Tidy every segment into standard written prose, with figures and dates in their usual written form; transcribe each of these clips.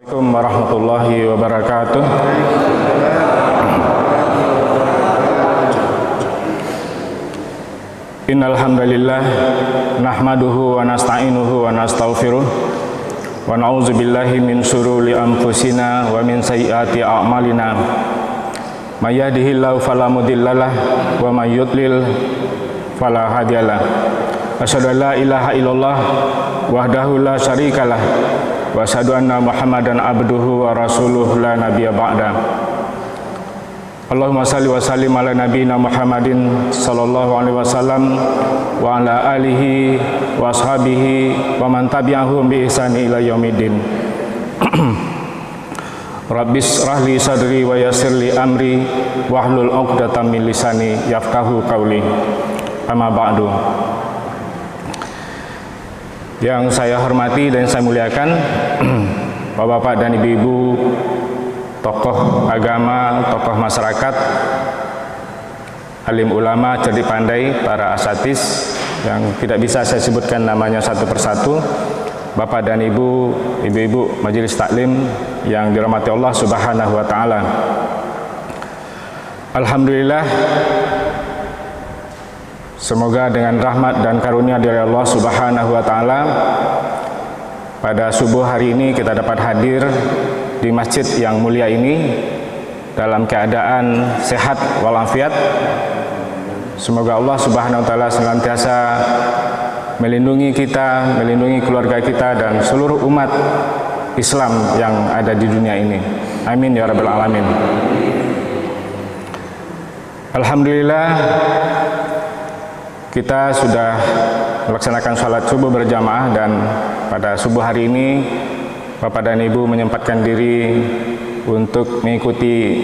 Assalamualaikum warahmatullahi wabarakatuh. Innal hamdalillah nahmaduhu wa nasta'inuhu wa nastaghfiruh wa na'udzu billahi min syururi anfusina wa min sayyiati a'malina. May yahdihillahu fala mudhillalah wa may yudlil fala hadiyalah. Asyhadu an la ilaha illallah wahdahu la syarikalah wa asyhadu anna Muhammadan abduhu wa rasuluh la nabiyya ba'da. Allahumma salli wa sallim ala nabiyyina Muhammadin sallallahu alaihi wasallam wa ala alihi wa ashabihi wa man tabi'ahum bi ihsani ila yaumiddin. Rabbis rahli sadri wa yassir li amri wahlul 'uqdatam min lisani yafqahu qawli. Amma ba'du. Yang saya hormati dan saya muliakan Bapak-bapak dan ibu-ibu, tokoh agama, tokoh masyarakat, alim ulama, cerdik pandai, para asatis yang tidak bisa saya sebutkan namanya satu persatu, Bapak dan Ibu, ibu-ibu majelis taklim yang dirahmati Allah Subhanahu wa taala. Alhamdulillah, semoga dengan rahmat dan karunia dari Allah Subhanahu wa taala pada subuh hari ini kita dapat hadir di masjid yang mulia ini dalam keadaan sehat walafiat. Semoga Allah Subhanahu wa taala senantiasa melindungi kita, melindungi keluarga kita dan seluruh umat Islam yang ada di dunia ini. Amin ya rabbal alamin. Alhamdulillah, kita sudah melaksanakan sholat subuh berjamaah dan pada subuh hari ini Bapak dan Ibu menyempatkan diri untuk mengikuti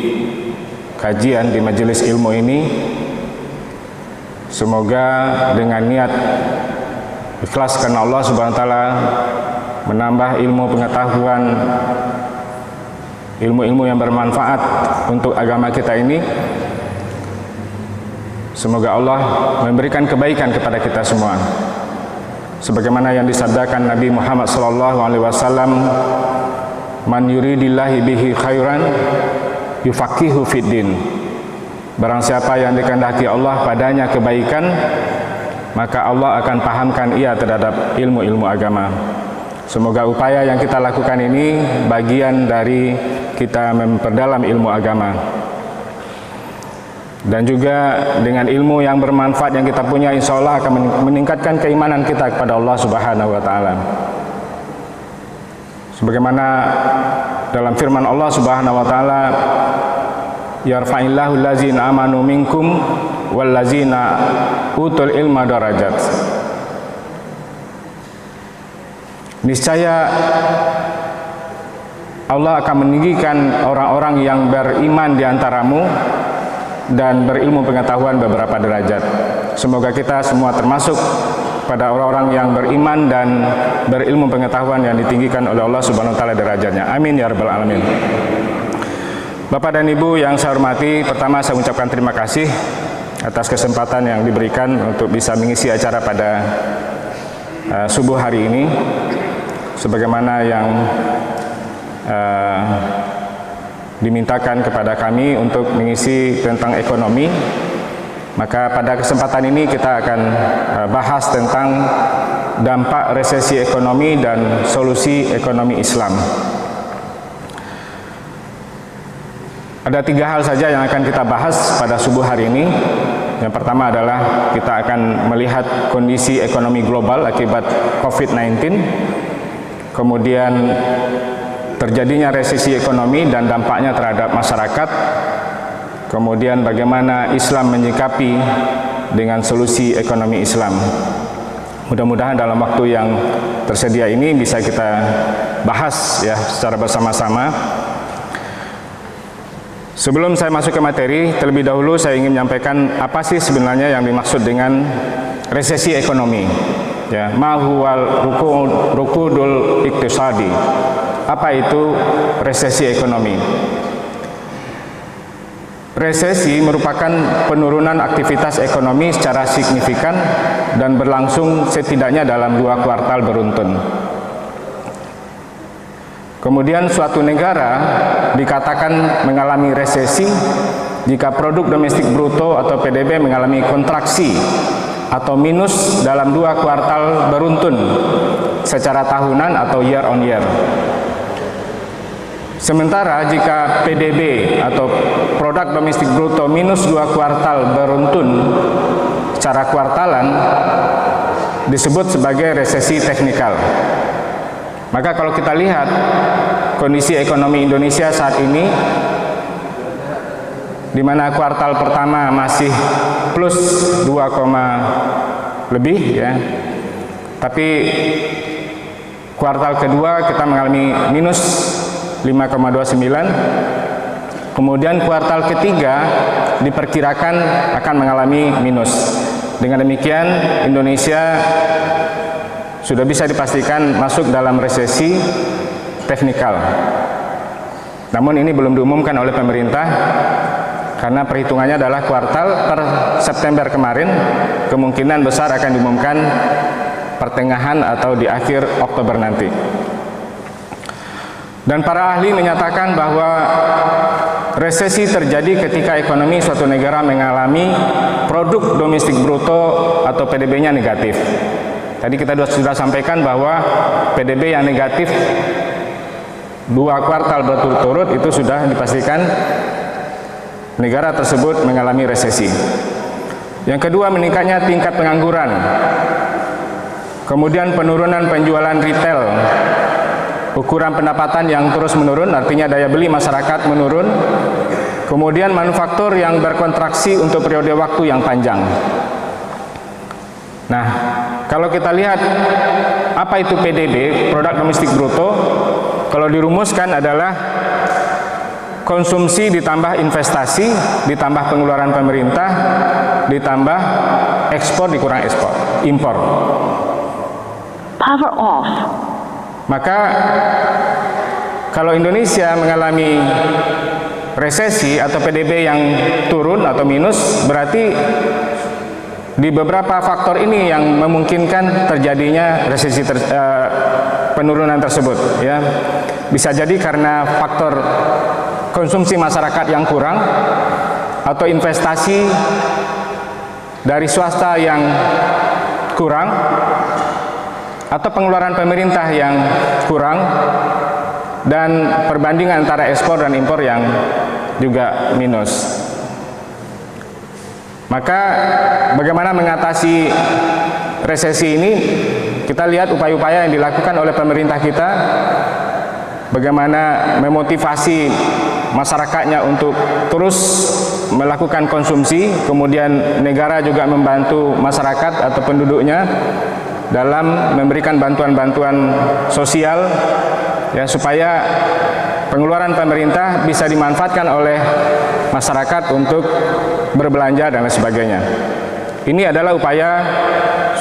kajian di majelis ilmu ini. Semoga dengan niat ikhlas karena Allah Subhanahu wa taala menambah ilmu pengetahuan, ilmu-ilmu yang bermanfaat untuk agama kita ini. Semoga Allah memberikan kebaikan kepada kita semua. Sebagaimana yang disabdakan Nabi Muhammad SAW, man yuridillahi bihi khairan yufaqihu fiddin. Barang siapa yang dikehendaki Allah padanya kebaikan, maka Allah akan pahamkan ia terhadap ilmu-ilmu agama. Semoga upaya yang kita lakukan ini bagian dari kita memperdalam ilmu agama. Dan juga dengan ilmu yang bermanfaat yang kita punya, insya Allah akan meningkatkan keimanan kita kepada Allah Subhanahu wa taala. Sebagaimana dalam firman Allah Subhanahu wa taala, yarfa'illahu allazina amanu minkum wallazina utul ilma darajat. Niscaya Allah akan meninggikan orang-orang yang beriman di antaramu dan berilmu pengetahuan beberapa derajat. Semoga kita semua termasuk pada orang-orang yang beriman dan berilmu pengetahuan yang ditinggikan oleh Allah Subhanahu wa taala derajatnya. Amin ya rabbal alamin. Bapak dan Ibu yang saya hormati, pertama saya ucapkan terima kasih atas kesempatan yang diberikan untuk bisa mengisi acara pada subuh hari ini. Sebagaimana yang dimintakan kepada kami untuk mengisi tentang ekonomi, maka pada kesempatan ini kita akan bahas tentang dampak resesi ekonomi dan solusi ekonomi Islam. Ada 3 hal saja yang akan kita bahas pada subuh hari ini. Yang pertama adalah kita akan melihat kondisi ekonomi global akibat COVID-19, kemudian terjadinya resesi ekonomi dan dampaknya terhadap masyarakat, kemudian bagaimana Islam menyikapi dengan solusi ekonomi Islam. Mudah-mudahan dalam waktu yang tersedia ini bisa kita bahas ya secara bersama-sama. Sebelum saya masuk ke materi, terlebih dahulu saya ingin menyampaikan apa sih sebenarnya yang dimaksud dengan resesi ekonomi. Ya, ma huwal rukudul iktisadi. Apa itu resesi ekonomi? Resesi merupakan penurunan aktivitas ekonomi secara signifikan dan berlangsung setidaknya dalam 2 kuartal beruntun. Kemudian suatu negara dikatakan mengalami resesi jika produk domestik bruto atau PDB mengalami kontraksi atau minus dalam 2 kuartal beruntun secara tahunan atau year on year. Sementara jika PDB atau produk domestik bruto minus 2 kuartal beruntun secara kuartalan disebut sebagai resesi teknikal. Maka kalau kita lihat kondisi ekonomi Indonesia saat ini, di mana kuartal pertama masih plus 2, lebih ya, tapi kuartal kedua kita mengalami minus 5,29, kemudian kuartal ketiga diperkirakan akan mengalami minus. Dengan demikian Indonesia sudah bisa dipastikan masuk dalam resesi teknikal. Namun ini belum diumumkan oleh pemerintah karena perhitungannya adalah kuartal per September kemarin, kemungkinan besar akan diumumkan pertengahan atau di akhir Oktober nanti. Dan para ahli menyatakan bahwa resesi terjadi ketika ekonomi suatu negara mengalami produk domestik bruto atau PDB-nya negatif. Tadi kita sudah sampaikan bahwa PDB yang negatif 2 kuartal berturut-turut itu sudah dipastikan negara tersebut mengalami resesi. Yang kedua, meningkatnya tingkat pengangguran. Kemudian penurunan penjualan retail, ukuran pendapatan yang terus menurun, artinya daya beli masyarakat menurun. Kemudian manufaktur yang berkontraksi untuk periode waktu yang panjang. Nah, kalau kita lihat apa itu PDB, produk domestik bruto, kalau dirumuskan adalah konsumsi ditambah investasi, ditambah pengeluaran pemerintah, ditambah ekspor dikurang impor. Power off. Maka kalau Indonesia mengalami resesi atau PDB yang turun atau minus, berarti di beberapa faktor ini yang memungkinkan terjadinya resesi penurunan tersebut ya. Bisa jadi karena faktor konsumsi masyarakat yang kurang, atau investasi dari swasta yang kurang, atau pengeluaran pemerintah yang kurang, dan perbandingan antara ekspor dan impor yang juga minus. Maka bagaimana mengatasi resesi ini? Kita lihat upaya-upaya yang dilakukan oleh pemerintah kita, bagaimana memotivasi masyarakatnya untuk terus melakukan konsumsi, kemudian negara juga membantu masyarakat atau penduduknya dalam memberikan bantuan-bantuan sosial ya, supaya pengeluaran pemerintah bisa dimanfaatkan oleh masyarakat untuk berbelanja dan lain sebagainya. Ini adalah upaya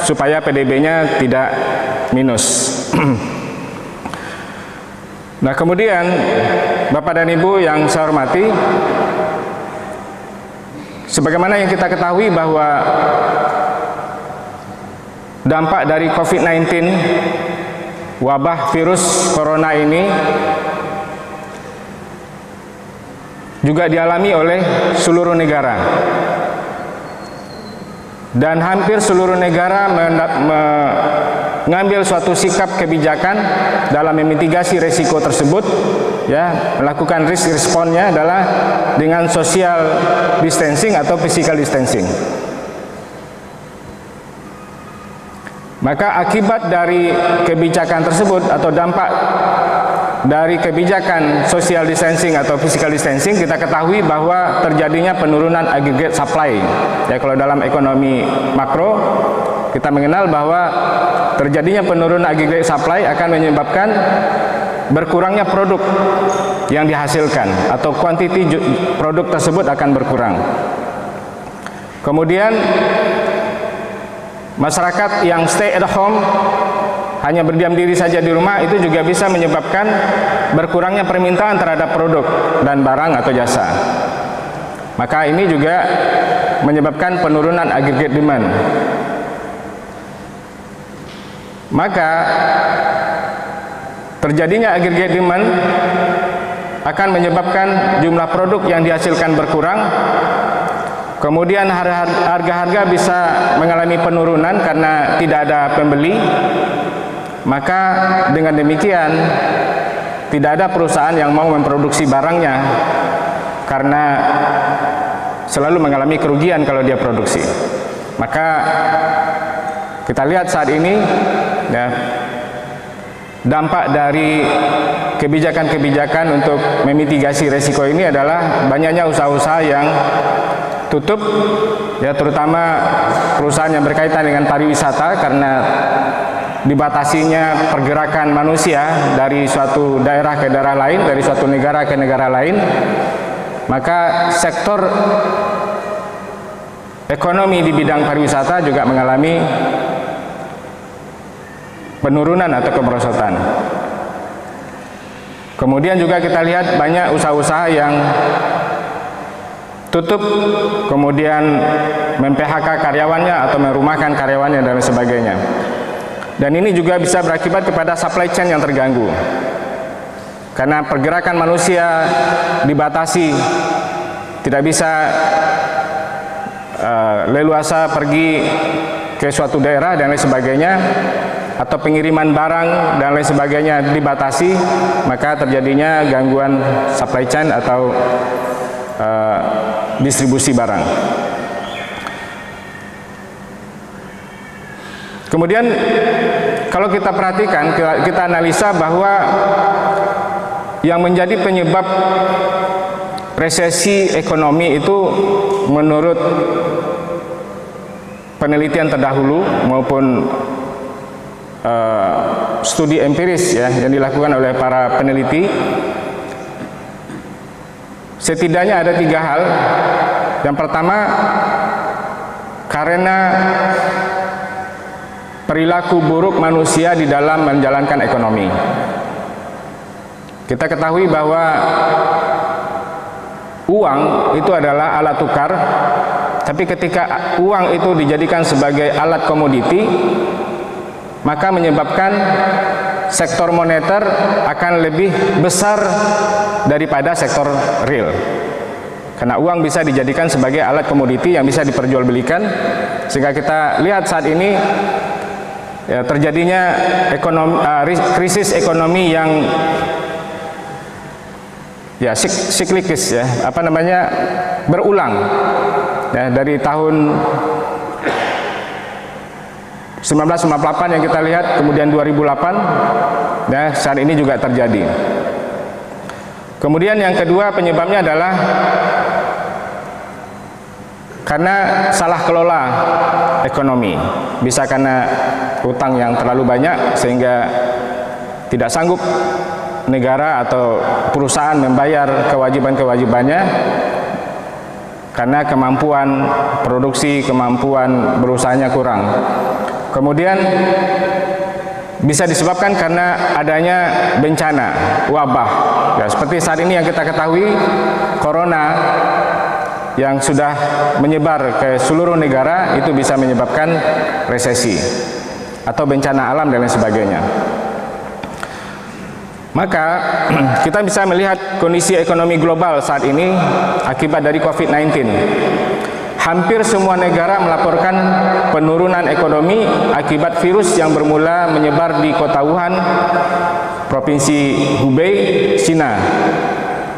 supaya PDB-nya tidak minus. Nah, kemudian Bapak dan Ibu yang saya hormati, sebagaimana yang kita ketahui bahwa dampak dari COVID-19, wabah virus corona ini juga dialami oleh seluruh negara, dan hampir seluruh negara mengambil suatu sikap kebijakan dalam memitigasi risiko tersebut ya. Melakukan risk response-nya adalah dengan social distancing atau physical distancing. Maka akibat dari kebijakan tersebut atau dampak dari kebijakan social distancing atau physical distancing, kita ketahui bahwa terjadinya penurunan aggregate supply. Ya, kalau dalam ekonomi makro kita mengenal bahwa terjadinya penurunan aggregate supply akan menyebabkan berkurangnya produk yang dihasilkan atau kuantiti produk tersebut akan berkurang. Kemudian masyarakat yang stay at home, hanya berdiam diri saja di rumah, itu juga bisa menyebabkan berkurangnya permintaan terhadap produk dan barang atau jasa. Maka ini juga menyebabkan penurunan aggregate demand. Maka terjadinya aggregate demand akan menyebabkan jumlah produk yang dihasilkan berkurang. Kemudian harga-harga bisa mengalami penurunan karena tidak ada pembeli. Maka dengan demikian tidak ada perusahaan yang mau memproduksi barangnya karena selalu mengalami kerugian kalau dia produksi. Maka kita lihat saat ini ya, dampak dari kebijakan-kebijakan untuk memitigasi resiko ini adalah banyaknya usaha-usaha yang tutup, ya, terutama perusahaan yang berkaitan dengan pariwisata karena dibatasinya pergerakan manusia dari suatu daerah ke daerah lain, dari suatu negara ke negara lain. Maka sektor ekonomi di bidang pariwisata juga mengalami penurunan atau kemerosotan. Kemudian juga kita lihat banyak usaha-usaha yang tutup, kemudian mem-PHK karyawannya atau merumahkan karyawannya dan sebagainya. Dan ini juga bisa berakibat kepada supply chain yang terganggu. Karena pergerakan manusia dibatasi, tidak bisa leluasa pergi ke suatu daerah dan lain sebagainya, atau pengiriman barang dan lain sebagainya dibatasi, maka terjadinya gangguan supply chain atau distribusi barang. Kemudian kalau kita perhatikan, kita analisa bahwa yang menjadi penyebab resesi ekonomi itu menurut penelitian terdahulu maupun studi empiris ya yang dilakukan oleh para peneliti, setidaknya ada 3 hal. Yang pertama, karena perilaku buruk manusia di dalam menjalankan ekonomi. Kita ketahui bahwa uang itu adalah alat tukar, tapi ketika uang itu dijadikan sebagai alat komoditi, maka menyebabkan sektor moneter akan lebih besar daripada sektor real. Karena uang bisa dijadikan sebagai alat komoditi yang bisa diperjualbelikan, sehingga kita lihat saat ini ya, terjadinya krisis ekonomi yang ya siklikis ya, berulang ya, dari tahun 1998 yang kita lihat, kemudian 2008 ya, saat ini juga terjadi. Kemudian yang kedua penyebabnya adalah karena salah kelola ekonomi. Bisa karena utang yang terlalu banyak sehingga tidak sanggup negara atau perusahaan membayar kewajiban-kewajibannya karena kemampuan produksi, kemampuan berusahanya kurang. Kemudian bisa disebabkan karena adanya bencana, wabah ya, seperti saat ini yang kita ketahui, corona yang sudah menyebar ke seluruh negara, itu bisa menyebabkan resesi atau bencana alam dan lain sebagainya. Maka kita bisa melihat kondisi ekonomi global saat ini akibat dari COVID-19. Hampir semua negara melaporkan penurunan ekonomi akibat virus yang bermula menyebar di kota Wuhan, Provinsi Hubei, China.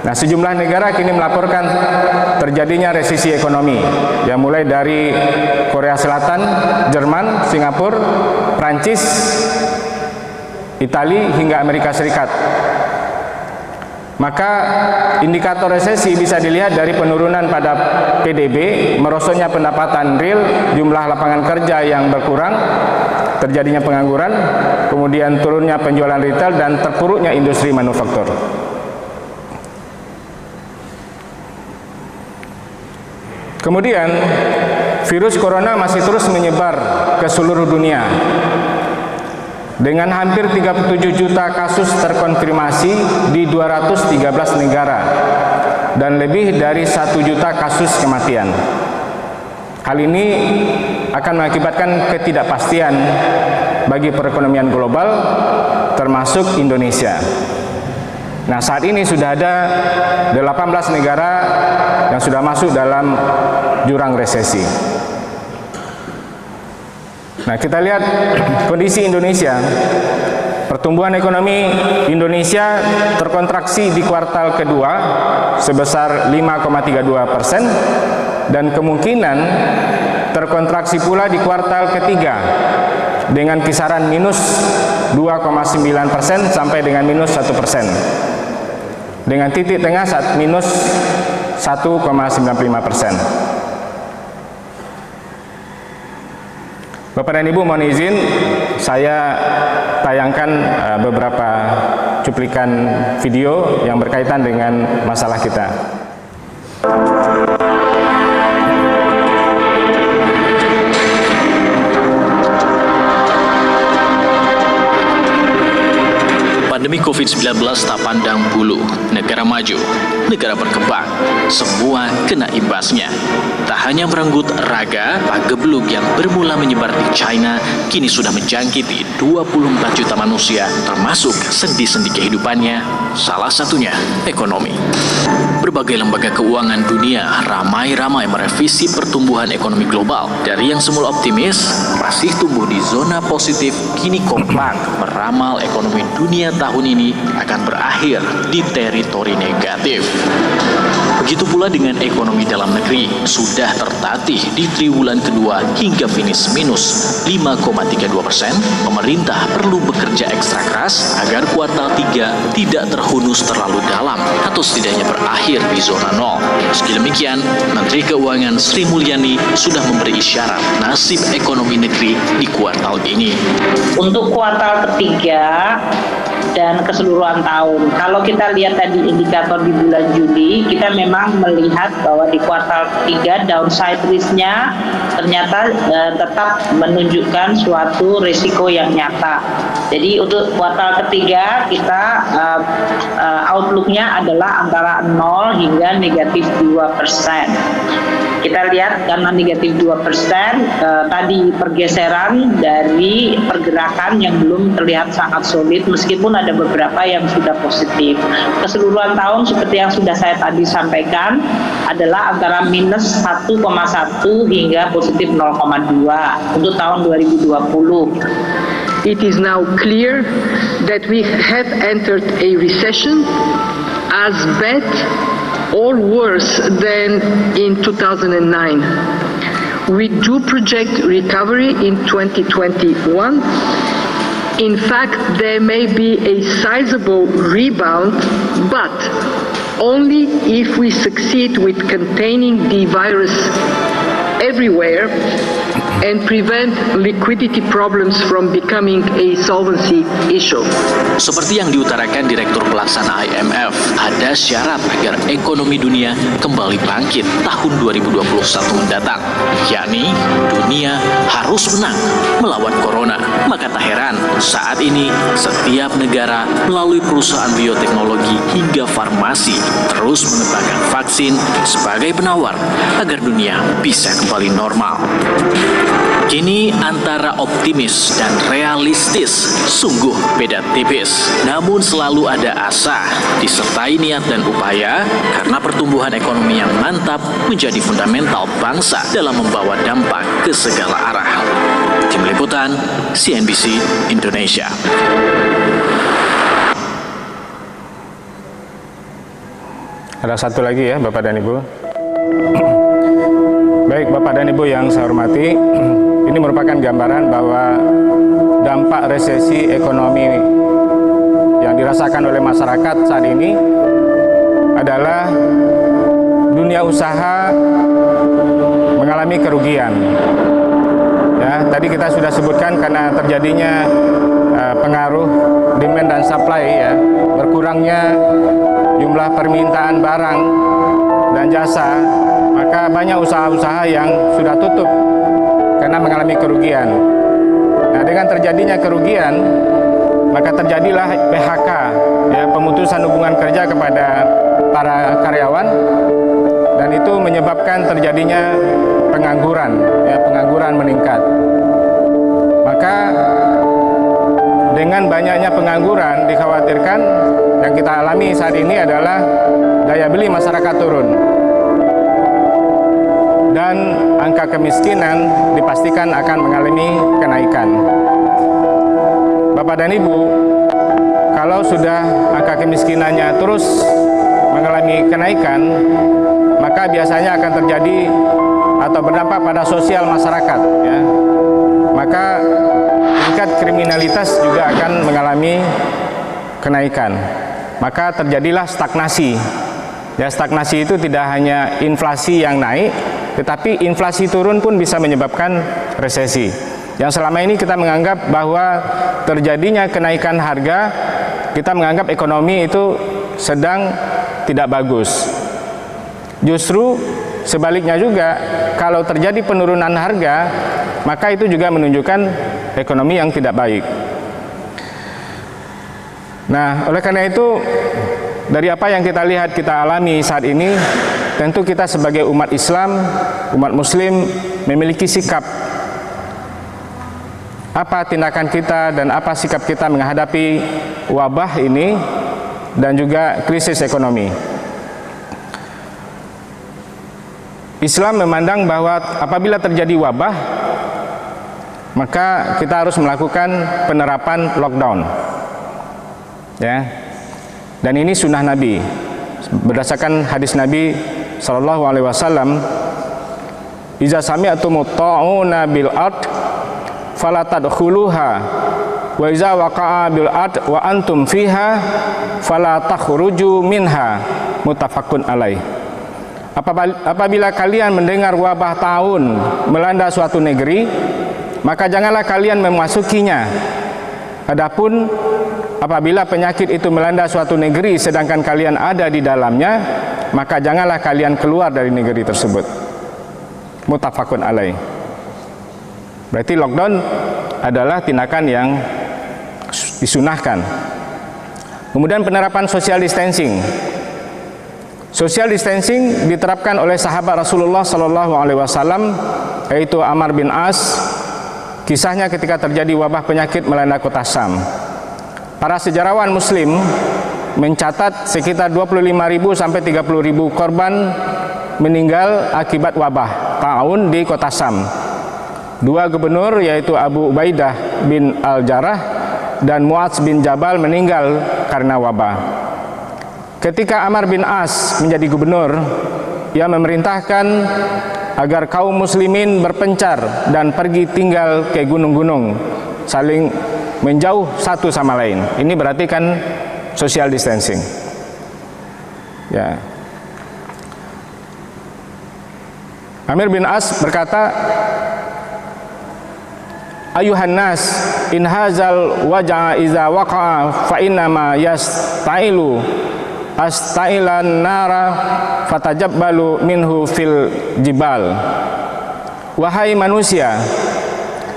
Nah, sejumlah negara kini melaporkan terjadinya resesi ekonomi, yang mulai dari Korea Selatan, Jerman, Singapura, Prancis, Italia hingga Amerika Serikat. Maka indikator resesi bisa dilihat dari penurunan pada PDB, merosotnya pendapatan real, jumlah lapangan kerja yang berkurang, terjadinya pengangguran, kemudian turunnya penjualan retail dan terpuruknya industri manufaktur. Kemudian virus corona masih terus menyebar ke seluruh dunia. Dengan hampir 37 juta kasus terkonfirmasi di 213 negara dan lebih dari 1 juta kasus kematian. Hal ini akan mengakibatkan ketidakpastian bagi perekonomian global, termasuk Indonesia. Nah, saat ini sudah ada 18 negara yang sudah masuk dalam jurang resesi. Nah, kita lihat kondisi Indonesia. Pertumbuhan ekonomi Indonesia terkontraksi di kuartal kedua sebesar 5,32% dan kemungkinan terkontraksi pula di kuartal ketiga dengan kisaran minus 2,9% sampai dengan minus 1%, dengan titik tengah saat minus 1,95%. Bapak dan Ibu, mohon izin saya tayangkan beberapa cuplikan video yang berkaitan dengan masalah kita. Pandemi COVID-19 tak pandang bulu, negara maju, negara berkembang, semua kena imbasnya. Tak hanya merenggut raga, pagebluk yang bermula menyebar di China, kini sudah menjangkiti 24 juta manusia, termasuk sendi-sendi kehidupannya, salah satunya ekonomi. Berbagai lembaga keuangan dunia ramai-ramai merevisi pertumbuhan ekonomi global. Dari yang semula optimis, masih tumbuh di zona positif, kini kompak meramal ekonomi dunia tahun ini akan berakhir di teritori negatif. Begitu pula dengan ekonomi dalam negeri, sudah tertatih di triwulan kedua hingga finish minus 5,32%. Pemerintah perlu bekerja ekstra keras agar kuartal 3 tidak terhunus terlalu dalam atau setidaknya berakhir di zona nol. Meski demikian, Menteri Keuangan Sri Mulyani sudah memberi isyarat nasib ekonomi negeri di kuartal ini. Untuk kuartal ketiga dan keseluruhan tahun, kalau kita lihat tadi indikator di bulan Juli, kita memang melihat bahwa di kuartal ketiga downside risk-nya ternyata tetap menunjukkan suatu risiko yang nyata. Jadi untuk kuartal ketiga kita outlook-nya adalah antara 0 hingga negatif 2%. Kita lihat karena negatif 2%, tadi pergeseran dari pergerakan yang belum terlihat sangat solid meskipun ada beberapa yang sudah positif. Keseluruhan tahun seperti yang sudah saya tadi sampaikan adalah antara minus 1,1 hingga positif 0,2 untuk tahun 2020. It is now clear that we have entered a recession as bad or worse than in 2009. We do project recovery in 2021. In fact, there may be a sizable rebound, but only if we succeed with containing the virus everywhere and prevent liquidity problems from becoming a solvency issue. Seperti yang diutarakan Direktur Pelaksana IMF, ada syarat agar ekonomi dunia kembali bangkit tahun 2021 mendatang, yakni dunia harus menang melawan corona. Maka tak heran saat ini setiap negara melalui perusahaan bioteknologi hingga farmasi terus mengembangkan vaksin sebagai penawar agar dunia bisa kembali normal. Kini antara optimis dan realistis sungguh beda tipis. Namun selalu ada asa, disertai niat dan upaya karena pertumbuhan ekonomi yang mantap menjadi fundamental bangsa dalam membawa dampak ke segala arah. Tim Liputan CNBC Indonesia. Ada satu lagi ya Bapak dan Ibu. Baik Bapak dan Ibu yang saya hormati, ini merupakan gambaran bahwa dampak resesi ekonomi yang dirasakan oleh masyarakat saat ini adalah dunia usaha mengalami kerugian. Ya, tadi kita sudah sebutkan karena terjadinya pengaruh demand dan supply, ya, berkurangnya jumlah permintaan barang dan jasa, maka banyak usaha-usaha yang sudah tutup karena mengalami kerugian. Nah, dengan terjadinya kerugian, maka terjadilah PHK, ya, pemutusan hubungan kerja kepada para karyawan, dan itu menyebabkan terjadinya pengangguran, ya, pengangguran meningkat. Maka dengan banyaknya pengangguran dikhawatirkan yang kita alami saat ini adalah daya beli masyarakat turun dan angka kemiskinan dipastikan akan mengalami kenaikan. Bapak dan Ibu, kalau sudah angka kemiskinannya terus mengalami kenaikan, maka biasanya akan terjadi atau berdampak pada sosial masyarakat, ya. Maka tingkat kriminalitas juga akan mengalami kenaikan. Maka terjadilah stagnasi. Ya, stagnasi itu tidak hanya inflasi yang naik, tetapi inflasi turun pun bisa menyebabkan resesi. Yang selama ini kita menganggap bahwa terjadinya kenaikan harga, kita menganggap ekonomi itu sedang tidak bagus. Justru sebaliknya juga, kalau terjadi penurunan harga, maka itu juga menunjukkan ekonomi yang tidak baik. Nah, oleh karena itu, dari apa yang kita lihat, kita alami saat ini, tentu kita sebagai umat Islam, umat Muslim, memiliki sikap. Apa tindakan kita dan apa sikap kita menghadapi wabah ini dan juga krisis ekonomi. Islam memandang bahwa apabila terjadi wabah, maka kita harus melakukan penerapan lockdown, ya. Dan ini sunnah Nabi. Berdasarkan hadis Nabi Shallallahu Alaihi Wasallam, "Iza sami'tumut ta'una bil ard, fala tadkhuluha, wa iza waqa'a bil ard wa antum fiha, fala takhruju minha." Muttafaqun alaih. Apabila kalian mendengar wabah taun melanda suatu negeri, maka janganlah kalian memasukinya. Adapun apabila penyakit itu melanda suatu negeri sedangkan kalian ada di dalamnya, maka janganlah kalian keluar dari negeri tersebut. Muttafaqun alaih. Berarti lockdown adalah tindakan yang disunahkan. Kemudian penerapan social distancing. Social distancing diterapkan oleh sahabat Rasulullah Sallallahu Alaihi Wasallam, yaitu Amr bin As. Kisahnya ketika terjadi wabah penyakit melanda kota Syam. Para sejarawan Muslim mencatat sekitar 25.000 sampai 30.000 korban meninggal akibat wabah taun di kota Syam. Dua gubernur, yaitu Abu Ubaidah bin Al-Jarrah dan Mu'adz bin Jabal, meninggal karena wabah. Ketika Amr bin As menjadi gubernur, ia memerintahkan agar kaum muslimin berpencar dan pergi tinggal ke gunung-gunung, saling menjauh satu sama lain. Ini berarti kan social distancing, ya. Amr bin As berkata, "Ayuhan nas, in hazal waja'a iza waqa'a fa innama yasta'ilu astailan nara fatajabbalu minhu fil jibal." Wahai manusia,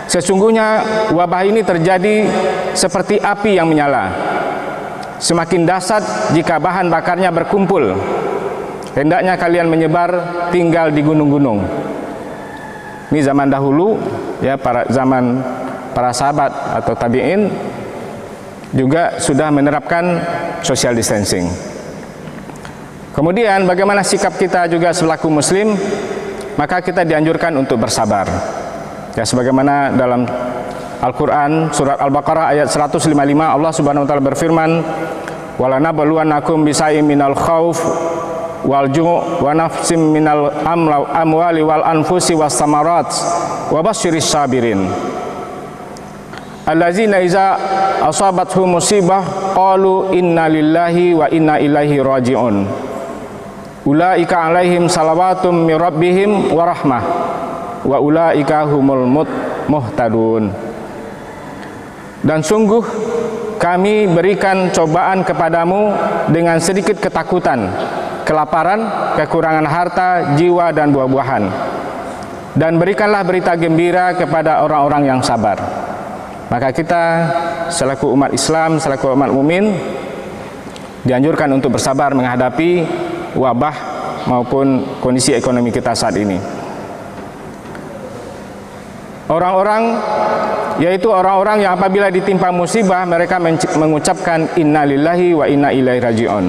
sesungguhnya wabah ini terjadi seperti api yang menyala. Semakin dahsyat jika bahan bakarnya berkumpul. Hendaknya kalian menyebar tinggal di gunung-gunung. Ini zaman dahulu, ya, zaman para sahabat atau tabi'in juga sudah menerapkan social distancing. Kemudian bagaimana sikap kita juga selaku muslim? Maka kita dianjurkan untuk bersabar. Ya, sebagaimana dalam Al-Qur'an surat Al-Baqarah ayat 155, Allah Subhanahu wa taala berfirman, "Walanabluwannakum bisa'im minal khauf wal ju' wa nafsim minal amwali wal anfusi was samarat wa basyiris sabirin. Allazina iza asabathum musibah qalu inna lillahi wa inna ilaihi raji'un. Ulaika alaihim salawatum mir rabbihim wa rahmah wa ulaika humul muhtadun." Dan sungguh kami berikan cobaan kepadamu dengan sedikit ketakutan, kelaparan, kekurangan harta, jiwa dan buah-buahan. Dan berikanlah berita gembira kepada orang-orang yang sabar. Maka kita selaku umat Islam, selaku umat mukmin dianjurkan untuk bersabar menghadapi wabah maupun kondisi ekonomi kita saat ini. orang-orang, yaitu orang-orang yang apabila ditimpa musibah mereka mengucapkan innalillahi wa inna ilaihi raji'un.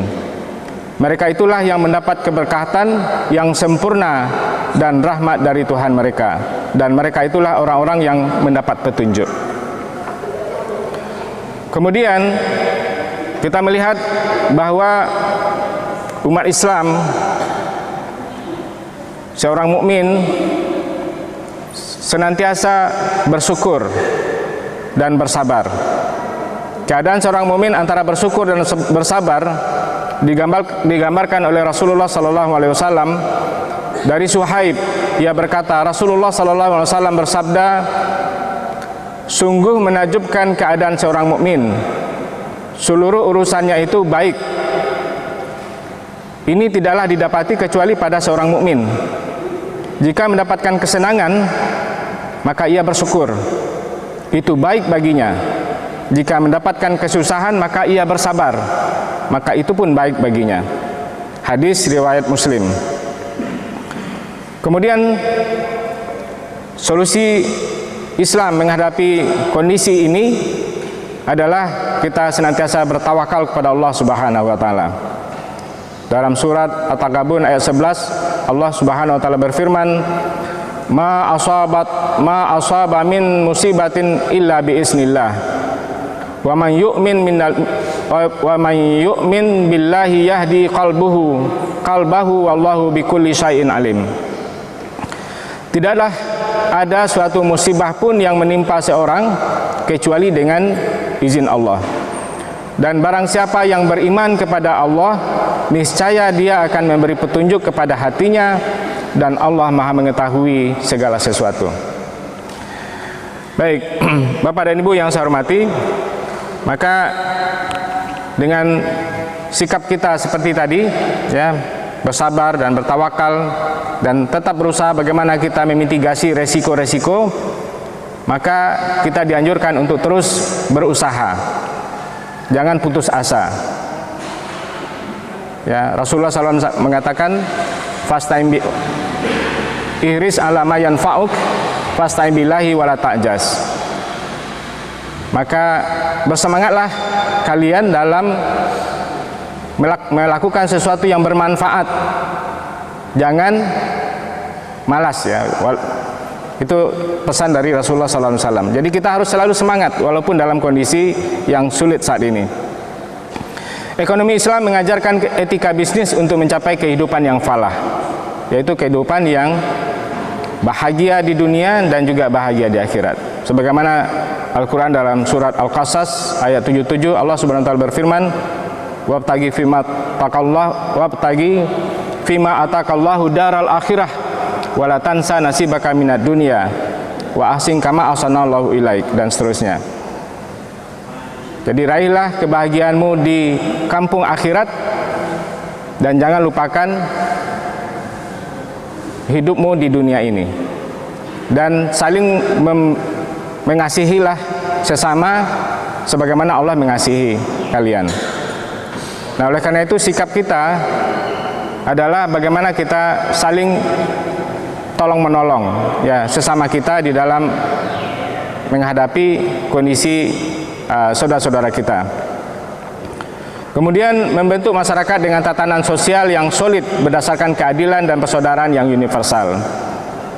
Mereka itulah yang mendapat keberkatan yang sempurna dan rahmat dari Tuhan mereka, dan mereka itulah orang-orang yang mendapat petunjuk. Kemudian kita melihat bahwa umat Islam, seorang mukmin senantiasa bersyukur dan bersabar. Keadaan seorang mukmin antara bersyukur dan bersabar digambarkan oleh Rasulullah SAW dari Suhaib. Ia berkata, Rasulullah SAW bersabda, sungguh menakjubkan keadaan seorang mukmin, seluruh urusannya itu baik. Ini tidaklah didapati kecuali pada seorang mukmin. Jika mendapatkan kesenangan, maka ia bersyukur, itu baik baginya. Jika mendapatkan kesusahan, maka ia bersabar, maka itu pun baik baginya. Hadis riwayat Muslim. Kemudian solusi Islam menghadapi kondisi ini adalah kita senantiasa bertawakal kepada Allah Subhanahu wa taala. Dalam surat At-Taghabun ayat 11, Allah Subhanahu wa taala berfirman, ma asaba min musibatin illa biiznillah wa man yu'min billahi yahdi qalbahu wallahu bikulli syai'in alim. Tidaklah ada suatu musibah pun yang menimpa seorang kecuali dengan izin Allah. Dan barang siapa yang beriman kepada Allah, niscaya dia akan memberi petunjuk kepada hatinya, dan Allah Maha mengetahui segala sesuatu. Baik, Bapak dan Ibu yang saya hormati, maka dengan sikap kita seperti tadi, ya, bersabar dan bertawakal dan tetap berusaha bagaimana kita memitigasi resiko-resiko, maka kita dianjurkan untuk terus berusaha. Jangan putus asa. Ya, Rasulullah SAW mengatakan, "Fasta'in bi ihris ala ma yanfa'uk, fasta'in billahi wala ta'jas." Maka bersemangatlah kalian dalam melakukan sesuatu yang bermanfaat. Jangan malas, ya. Itu pesan dari Rasulullah SAW. Jadi kita harus selalu semangat walaupun dalam kondisi yang sulit saat ini. Ekonomi Islam mengajarkan etika bisnis untuk mencapai kehidupan yang falah, yaitu kehidupan yang bahagia di dunia dan juga bahagia di akhirat. Sebagaimana Al-Quran dalam surat Al-Qasas ayat 77, Allah Subhanahu wa taala berfirman, wabtagi fima atakallahu daral akhirah wala tansa nasibaka minad dunya wa ahsin kama ahsanallahu ilaik, dan seterusnya. Jadi raihlah kebahagiaanmu di kampung akhirat dan jangan lupakan hidupmu di dunia ini, dan saling mengasihilah sesama sebagaimana Allah mengasihi kalian. Nah, oleh karena itu sikap kita adalah bagaimana kita saling tolong menolong, ya, sesama kita di dalam menghadapi kondisi saudara-saudara kita. Kemudian membentuk masyarakat dengan tatanan sosial yang solid berdasarkan keadilan dan persaudaraan yang universal.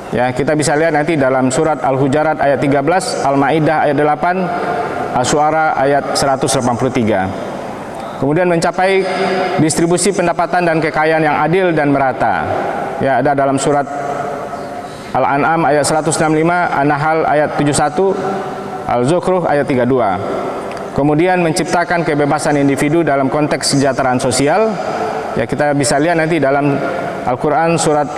Ya, kita bisa lihat nanti dalam surat Al-Hujarat ayat 13, Al-Maidah ayat 8, Asy-Syu'ara ayat 183. Kemudian mencapai distribusi pendapatan dan kekayaan yang adil dan merata. Ya, ada dalam surat Al-An'am ayat 165, An-Nahl ayat 71, Al-Zukhruf ayat 32. Kemudian menciptakan kebebasan individu dalam konteks kesejahteraan sosial. Ya, kita bisa lihat nanti dalam Al-Quran surat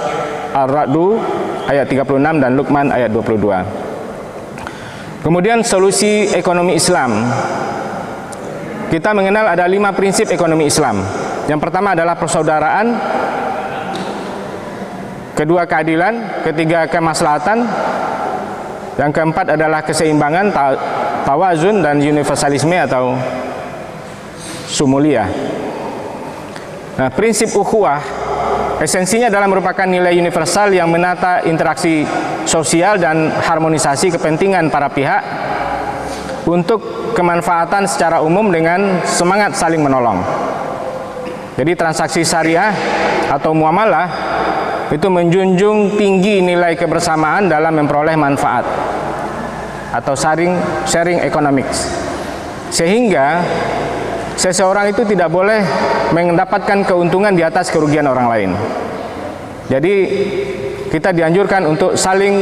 Ar-Ra'du ayat 36 dan Luqman ayat 22. Kemudian solusi ekonomi Islam. Kita mengenal ada 5 prinsip ekonomi Islam. Yang pertama adalah persaudaraan, kedua keadilan, ketiga kemaslahatan, yang keempat adalah keseimbangan, tawazun, dan universalisme atau sumuliyah. Nah, prinsip ukhuwah Esensinya adalah merupakan nilai universal yang menata interaksi sosial dan harmonisasi kepentingan para pihak untuk kemanfaatan secara umum dengan semangat saling menolong. Jadi transaksi syariah atau muamalah itu menjunjung tinggi nilai kebersamaan dalam memperoleh manfaat atau sharing economics, sehingga seseorang itu tidak boleh mendapatkan keuntungan di atas kerugian orang lain. Jadi kita dianjurkan untuk saling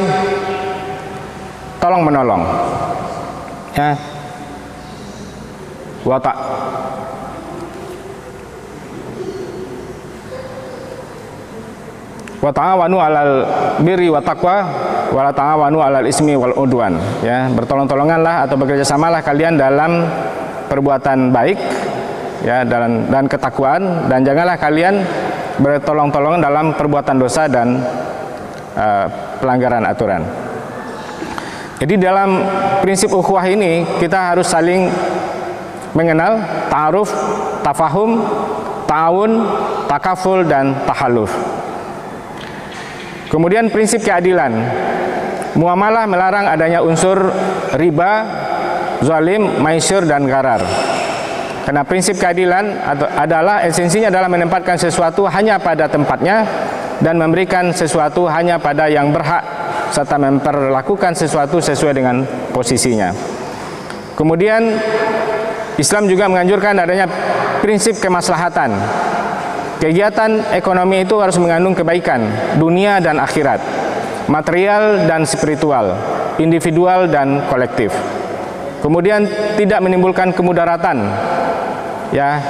tolong menolong, ya. Wa ta'awanu 'alal birri wa taqwa wa la ta'awanu 'alal ismi wal udwan, ya. Bertolong-tolonganlah atau bekerjasamalah kalian dalam perbuatan baik, ya, dan ketakwaan, dan janganlah kalian bertolong-tolongan dalam perbuatan dosa dan pelanggaran aturan. Jadi dalam prinsip ukhuwah ini kita harus saling mengenal, ta'aruf, tafahum, ta'awun, takaful, dan tahaluf. Kemudian prinsip keadilan. Muamalah melarang adanya unsur riba, zalim, maisir, dan gharar. Karena prinsip keadilan adalah esensinya adalah menempatkan sesuatu hanya pada tempatnya dan memberikan sesuatu hanya pada yang berhak, serta memperlakukan sesuatu sesuai dengan posisinya. Kemudian Islam juga menganjurkan adanya prinsip kemaslahatan. Kegiatan ekonomi itu harus mengandung kebaikan dunia dan akhirat, material dan spiritual, individual dan kolektif. Kemudian tidak menimbulkan kemudaratan, ya.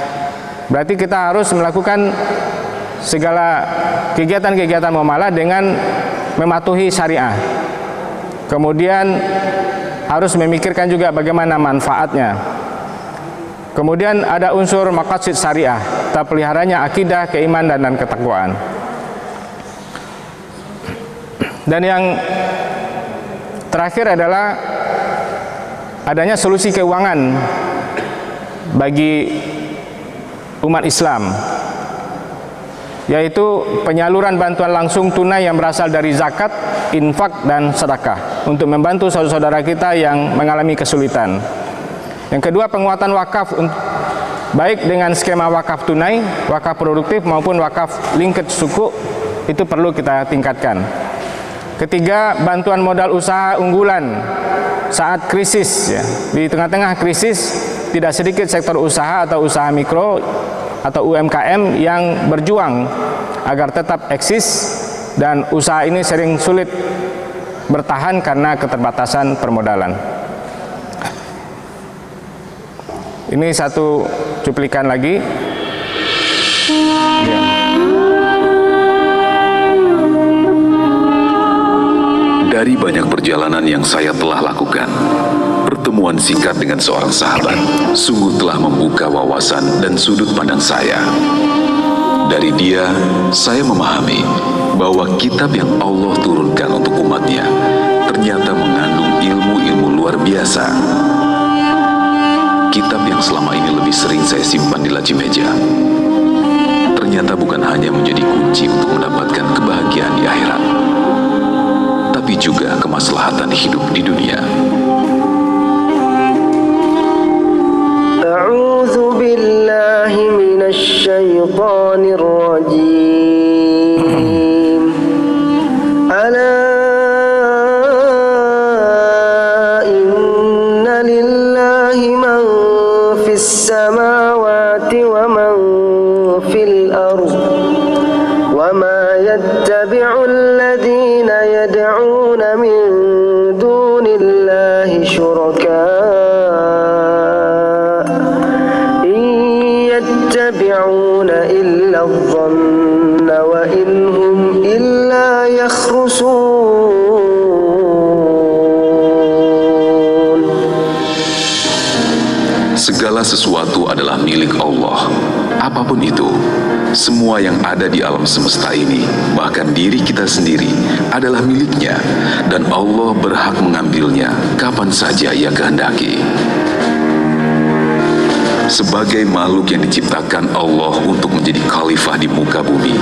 Berarti kita harus melakukan segala kegiatan-kegiatan muamalah dengan mematuhi syariah. Kemudian harus memikirkan juga bagaimana manfaatnya. Kemudian ada unsur maqasid syariah, terpeliharanya akidah, keimanan, dan ketakwaan. Dan yang terakhir adalah adanya solusi keuangan bagi umat Islam, yaitu penyaluran bantuan langsung tunai yang berasal dari zakat, infak, dan sedekah untuk membantu saudara-saudara kita yang mengalami kesulitan. Yang kedua, penguatan wakaf, baik dengan skema wakaf tunai, wakaf produktif, maupun wakaf linked suku, itu perlu kita tingkatkan. Ketiga, bantuan modal usaha unggulan saat krisis, ya. Di tengah-tengah krisis, tidak sedikit sektor usaha atau usaha mikro atau UMKM yang berjuang agar tetap eksis, dan usaha ini sering sulit bertahan karena keterbatasan permodalan. Ini satu cuplikan lagi. Ya. Dari banyak perjalanan yang saya telah lakukan, pertemuan singkat dengan seorang sahabat sungguh telah membuka wawasan dan sudut pandang saya. Dari dia, saya memahami bahwa kitab yang Allah turunkan untuk umatnya ternyata mengandung ilmu-ilmu luar biasa. Kitab yang selama ini lebih sering saya simpan di laci meja ternyata bukan hanya menjadi kunci untuk mendapatkan kebahagiaan di akhirat, tapi juga kemaslahatan hidup di dunia. A'udzu billahi minasy syaithanir rajim. Ala inna lillahi man fis samawati wa man fil ardh wa ma yattabi'u alladhina yad'una min dunillahi syuraka yattabi'una illa adh-dhanna wa in hum illa yakhrusun. Segala sesuatu adalah milik Allah. Apapun itu, semua yang ada di alam semesta ini, bahkan diri kita sendiri, adalah miliknya, dan Allah berhak mengambilnya kapan saja Ia kehendaki. Sebagai makhluk yang diciptakan Allah untuk menjadi khalifah di muka bumi,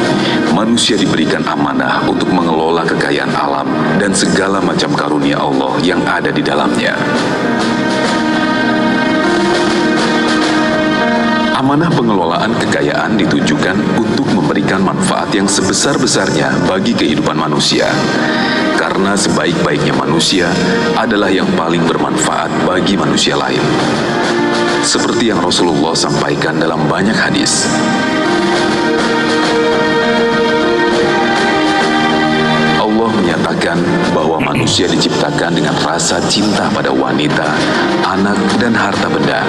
manusia diberikan amanah untuk mengelola kekayaan alam dan segala macam karunia Allah yang ada di dalamnya. Amanah pengelolaan kekayaan ditujukan untuk memberikan manfaat yang sebesar-besarnya bagi kehidupan manusia. Karena sebaik-baiknya manusia adalah yang paling bermanfaat bagi manusia lain. Seperti yang Rasulullah sampaikan dalam banyak hadis. Allah menyatakan bahwa manusia diciptakan dengan rasa cinta pada wanita, anak, dan harta benda.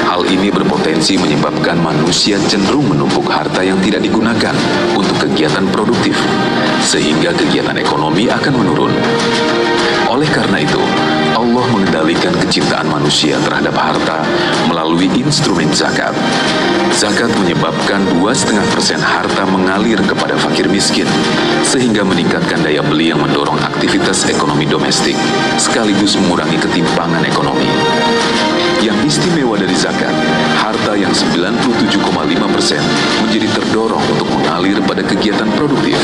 Hal ini berpotensi menyebabkan manusia cenderung menumpuk harta yang tidak digunakan untuk kegiatan produktif, sehingga kegiatan ekonomi akan menurun. Oleh karena itu, Allah mengendalikan kecintaan manusia terhadap harta melalui instrumen zakat. Zakat menyebabkan 2,5% harta mengalir kepada fakir miskin, sehingga meningkatkan daya beli yang mendorong aktivitas ekonomi domestik, sekaligus mengurangi ketimpangan ekonomi. Yang istimewa dari zakat, harta yang 97,5% menjadi terdorong untuk mengalir pada kegiatan produktif,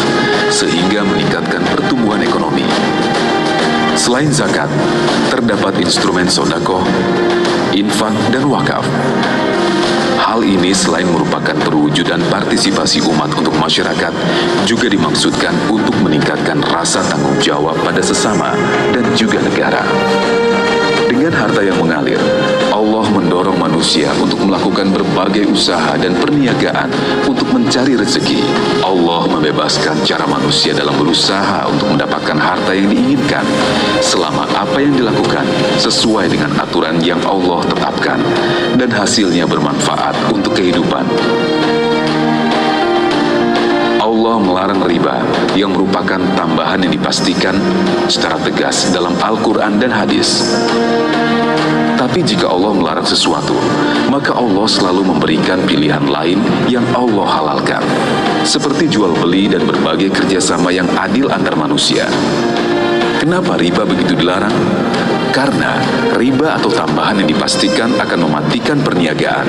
sehingga meningkatkan pertumbuhan ekonomi. Selain zakat, terdapat instrumen sedekah, infak, dan wakaf. Hal ini selain merupakan perwujudan partisipasi umat untuk masyarakat, juga dimaksudkan untuk meningkatkan rasa tanggung jawab pada sesama dan juga negara. Dengan harta yang mengalir, Allah mendorong manusia untuk melakukan berbagai usaha dan perniagaan untuk mencari rezeki. Allah membebaskan cara manusia dalam berusaha untuk mendapatkan harta yang diinginkan, selama apa yang dilakukan sesuai dengan aturan yang Allah tetapkan, dan hasilnya bermanfaat untuk kehidupan. Allah melarang riba yang merupakan tambahan yang dipastikan secara tegas dalam Al-Quran dan hadis. Tapi jika Allah melarang sesuatu, maka Allah selalu memberikan pilihan lain yang Allah halalkan, seperti jual beli dan berbagai kerjasama yang adil antar manusia. Kenapa riba begitu dilarang? Karena riba atau tambahan yang dipastikan akan mematikan perniagaan.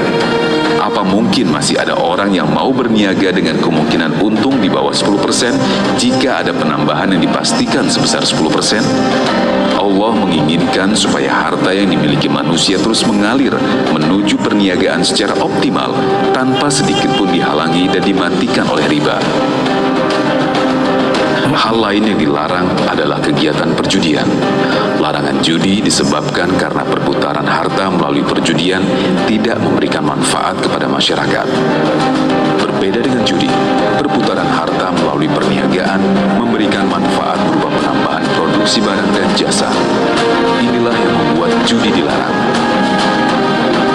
Apa mungkin masih ada orang yang mau berniaga dengan kemungkinan untung di bawah 10% jika ada penambahan yang dipastikan sebesar 10%? Allah menginginkan supaya harta yang dimiliki manusia terus mengalir menuju perniagaan secara optimal tanpa sedikit pun dihalangi dan dimatikan oleh riba. Hal lain yang dilarang adalah kegiatan perjudian. Larangan judi disebabkan karena perputaran harta melalui perjudian tidak memberikan manfaat kepada masyarakat. Berbeda dengan judi, perputaran harta melalui perniagaan memberikan manfaat berupa penambahan produksi barang dan jasa. Inilah yang membuat judi dilarang.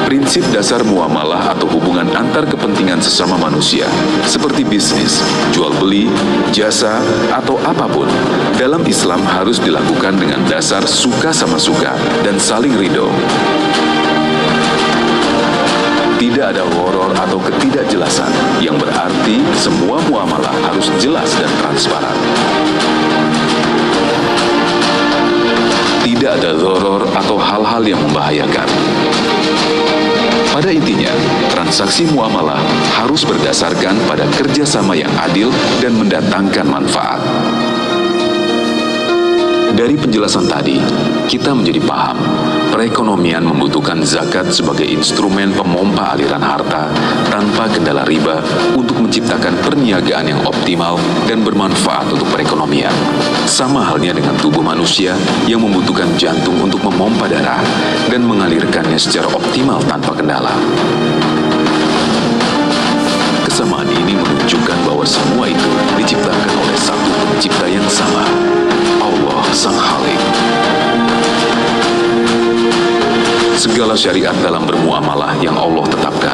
Prinsip dasar muamalah atau hubungan antar kepentingan sesama manusia, seperti bisnis, jual beli, jasa, atau apapun, dalam Islam harus dilakukan dengan dasar suka sama suka dan saling ridho. Tidak ada horor atau ketidakjelasan, yang berarti semua muamalah harus jelas dan transparan. Tidak ada horor atau hal-hal yang membahayakan. Pada intinya, transaksi muamalah harus berdasarkan pada kerjasama yang adil dan mendatangkan manfaat. Dari penjelasan tadi, kita menjadi paham, perekonomian membutuhkan zakat sebagai instrumen pemompa aliran harta tanpa kendala riba untuk menciptakan perniagaan yang optimal dan bermanfaat untuk perekonomian. Sama halnya dengan tubuh manusia yang membutuhkan jantung untuk memompa darah dan mengalirkannya secara optimal tanpa kendala. Kesamaan ini menunjukkan bahwa semua itu diciptakan oleh satu pencipta yang sama, Allah Sang Khalik. Segala syariat dalam bermuamalah yang Allah tetapkan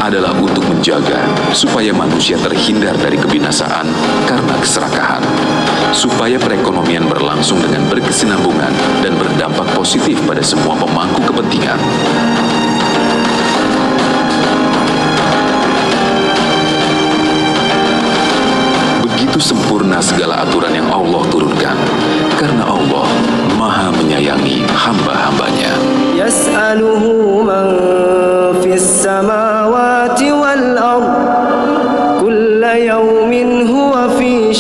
adalah untuk menjaga supaya manusia terhindar dari kebinasaan karena keserakahan, supaya perekonomian berlangsung dengan berkesinambungan dan berdampak positif pada semua pemangku kepentingan. Begitu sempurna segala aturan yang Allah turunkan, karena Allah Maha menyayangi hamba-hambanya. يسأله من في السماوات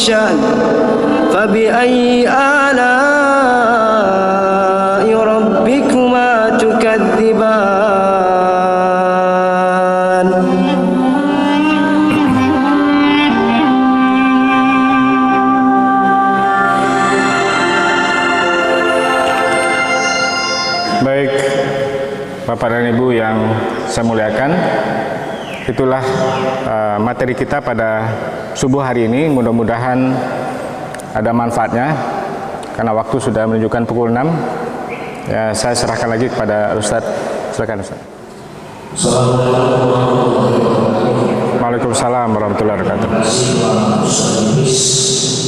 شأن فبأي آلاء ربكما تكذبان Baik, Bapak dan Ibu yang saya muliakan, itulah materi kita pada subuh hari ini. Mudah-mudahan ada manfaatnya, karena waktu sudah menunjukkan pukul 6. Ya, saya serahkan lagi kepada Ustadz. Silakan Ustadz. Waalaikumsalam warahmatullahi wabarakatuh. Terima kasih Pak Ustadz Idris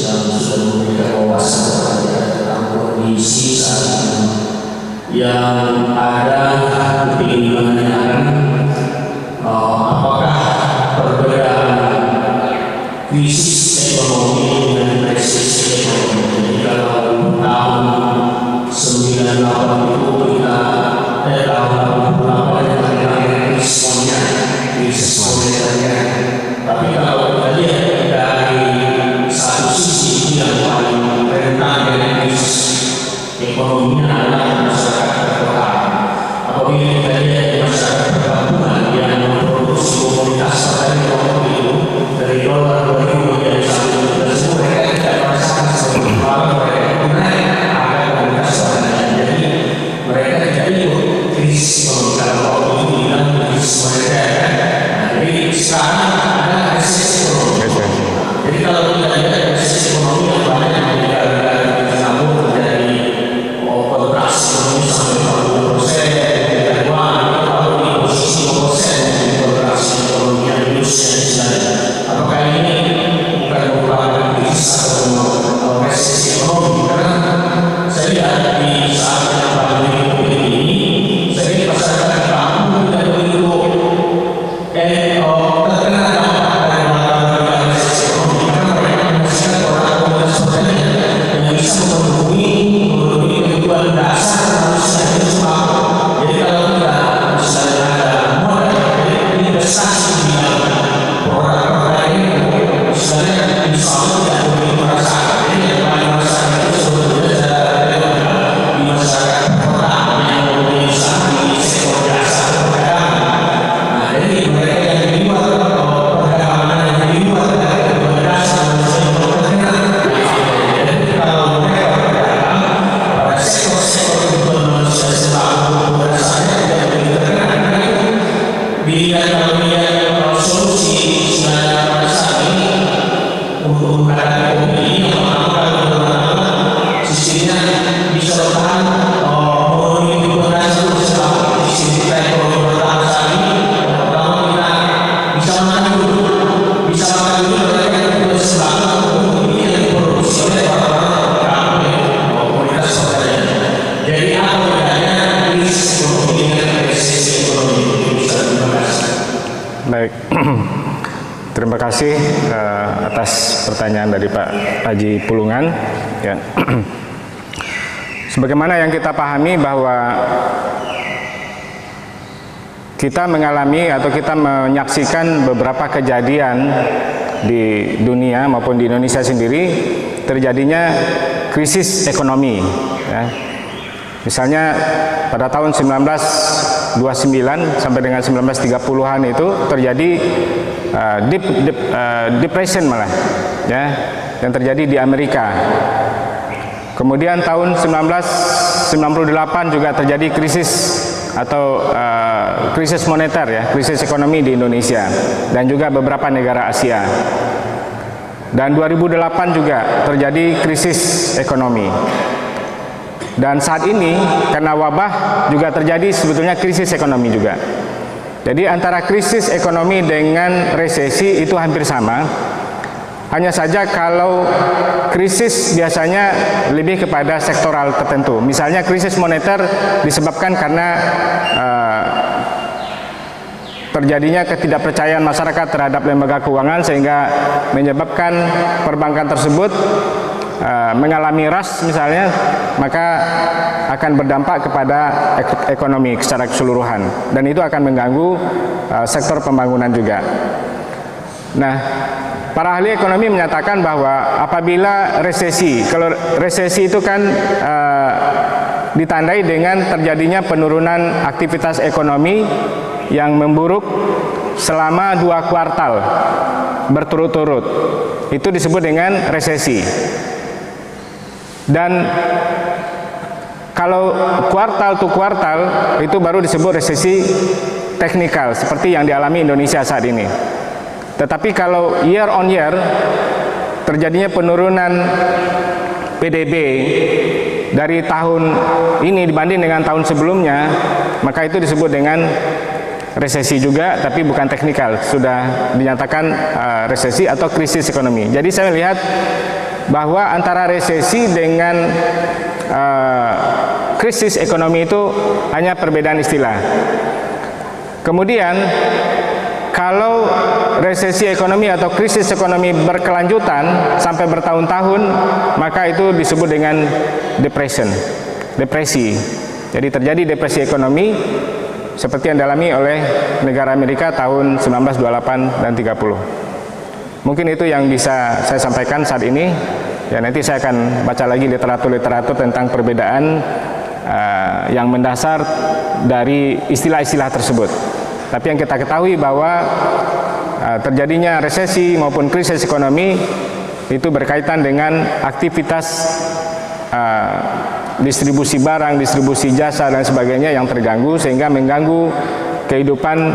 yang sudah memberikan wawasan tentang kondisi saat ini yang ada. Ingin menanyakan apakah perbedaan krisis ekonomi dengan resesi ekonomi. Jadi kalau tahun 98 itu kita tahun 88 yang terakhir krisis moneternya. Tapi kalau kita lihat dari satu sisi yang paling rentan dengan krisis ekonominya adalah masyarakat perkotaan. Apabila kita lihat masyarakat perkampungan yang memproduksi komoditas petani kelompok itu dari dolar 2000 menjadi 1.000, mereka tidak merasakan seperti malah mereka menaik harga komoditas petani. Jadi mereka tidak ikut krisis ekonomi karena waktu itu dibilang krisis moneter. Jadi sekarang ada resesi ekonomi. Jadi kalau kita lihat resesi ekonomi yang banyak di negara-negara kita sambung terjadi kontraksi ekonomi sampai 40%, kalau di posisi 0% di kontraksi ekonomi yang Indonesia. Apakah ini bukan merupakan krisis atau resesi ekonomi? Karena saya lihat di saat yang pandemi COVID ini, saya lihat masyarakat di kampung tidak begitu terkena dampak dari mata resesi ekonomi, karena mereka menghasilkan produk komoditas pertanian yang bisa memenuhi kebutuhan dasar manusia itu semua. Jadi kalau kita misalnya ada modal investasi di dalam produk pertanian, misalnya tidak begitu merasakan. Jadi yang paling merasakan itu sebetulnya di masyarakat perkotaan yang mempunyai usaha di sektor jasa perdagangan. Nah, jadi mereka yang di luar perdagangan yang di luar kebutuhan dasar manusia yang terkena. Jadi kalau mereka berdagang pada sektor-sektor kebutuhan manusia selaku kebutuhan dasarnya tidak begitu terkena. Dilihat kalau lihat solusi sebenarnya pada saat ini untuk menghadapi COVID ini, yang pertama kalau sistemnya bisa bertahan memenuhi kebutuhan dasar selaku sistem kita ekonomi bertahan saat ini. Pertama kita bisa makan dulu mereka yang kebutuhan sembako untuk ini yang diproduksi oleh orang-orang kampung komunitas pertanian. Jadi apa bedanya krisis ekonomi dengan resesi ekonomi? Terima kasih. Baik, terima kasih atas pertanyaan dari Pak Haji Pulungan. Ya. Sebagaimana yang kita pahami bahwa kita mengalami atau kita menyaksikan beberapa kejadian di dunia maupun di Indonesia sendiri terjadinya krisis ekonomi. Ya. Misalnya pada tahun 1929 sampai dengan 1930-an itu terjadi depression malah, ya, yang terjadi di Amerika. Kemudian tahun 1998 juga terjadi krisis atau krisis moneter, ya, krisis ekonomi di Indonesia dan juga beberapa negara Asia. Dan 2008 juga terjadi krisis ekonomi. Dan saat ini karena wabah juga terjadi sebetulnya krisis ekonomi juga. Jadi antara krisis ekonomi dengan resesi itu hampir sama. Hanya saja kalau krisis biasanya lebih kepada sektoral tertentu. Misalnya krisis moneter disebabkan karena terjadinya ketidakpercayaan masyarakat terhadap lembaga keuangan sehingga menyebabkan perbankan tersebut mengalami ras misalnya, maka akan berdampak kepada ekonomi secara keseluruhan dan itu akan mengganggu sektor pembangunan juga. Nah, para ahli ekonomi menyatakan bahwa apabila resesi, kalau resesi itu kan ditandai dengan terjadinya penurunan aktivitas ekonomi yang memburuk selama 2 kuartal berturut-turut, itu disebut dengan resesi. Dan kalau kuartal to kuartal itu baru disebut resesi teknikal seperti yang dialami Indonesia saat ini. Tetapi kalau year on year terjadinya penurunan PDB dari tahun ini dibanding dengan tahun sebelumnya, maka itu disebut dengan resesi juga, tapi bukan teknikal, sudah dinyatakan resesi atau krisis ekonomi. Jadi saya melihat bahwa antara resesi dengan krisis ekonomi itu hanya perbedaan istilah. Kemudian kalau resesi ekonomi atau krisis ekonomi berkelanjutan sampai bertahun-tahun, maka itu disebut dengan depresi. Jadi terjadi depresi ekonomi seperti yang dialami oleh negara Amerika tahun 1928 dan 30. Mungkin itu yang bisa saya sampaikan saat ini. Ya, nanti saya akan baca lagi literatur-literatur tentang perbedaan yang mendasar dari istilah-istilah tersebut. Tapi yang kita ketahui bahwa terjadinya resesi maupun krisis ekonomi itu berkaitan dengan aktivitas distribusi barang, distribusi jasa dan sebagainya yang terganggu sehingga mengganggu kehidupan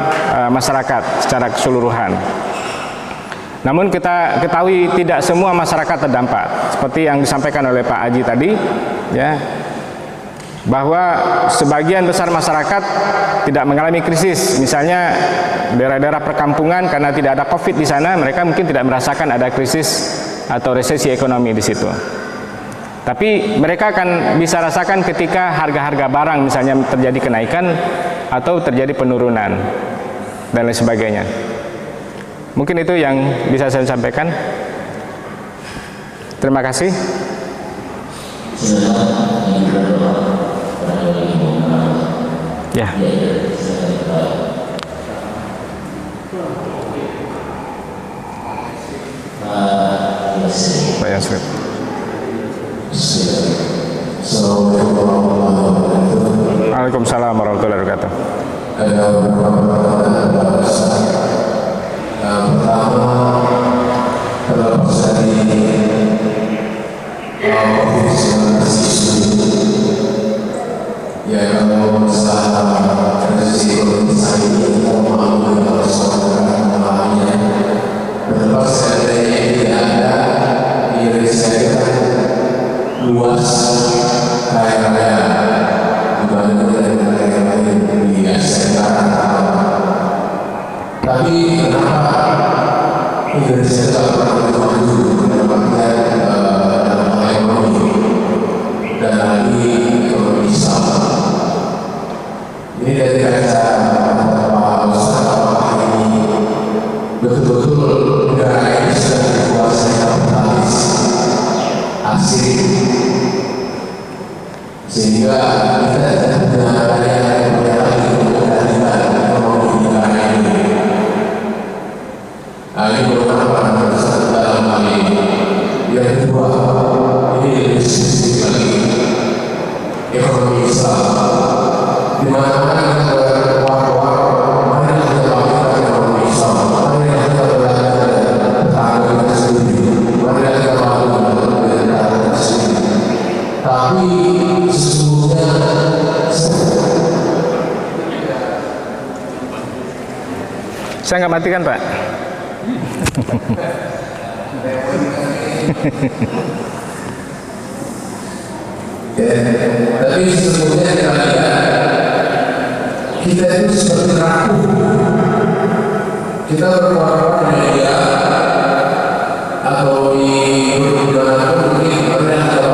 masyarakat secara keseluruhan. Namun kita ketahui tidak semua masyarakat terdampak, seperti yang disampaikan oleh Pak Haji tadi, ya, bahwa sebagian besar masyarakat tidak mengalami krisis. Misalnya daerah-daerah perkampungan karena tidak ada COVID di sana, mereka mungkin tidak merasakan ada krisis atau resesi ekonomi di situ. Tapi mereka akan bisa rasakan ketika harga-harga barang misalnya terjadi kenaikan atau terjadi penurunan dan lain sebagainya. Mungkin itu yang bisa saya sampaikan. Terima kasih. Ya. Pak Yasrib. Waalaikumsalam warahmatullahi wabarakatuh. Pertama, terlepas dari COVID-19 ya, kalau usaha resesi ekonomi saat ini memahami persoalan lainnya, terlepas dari tidak ada di Indonesia kita luas kaya raya dibanding dengan negara lain di Asia Tenggara. Tapi kenapa Indonesia tidak pernah maju mendapatkan dalam hal ekonomi dan lagi ekonomi Islam? Ini dari kaca Pak Ustaz ini betul-betul negara ini sudah dikuasai kapitalis asing, sehingga kita tidak punya daya lagi untuk mengendalikan ekonomi negara ini. Ini beberapa dalam hal ini. Yang kedua, ini lebih spesifik lagi ekonomi Islam. Di mana-mana kita war-war, mana kita bangkitkan ekonomi Islam, mana kita belajar tetangga kita sendiri, mana kita bangkitkan tetangga kita sendiri. Tapi sesungguhnya saya nggak matikan, Pak. Tapi sesungguhnya kita itu seperti rapuh. Kita berkuasa di media atau di pergudangan mungkin pernah kita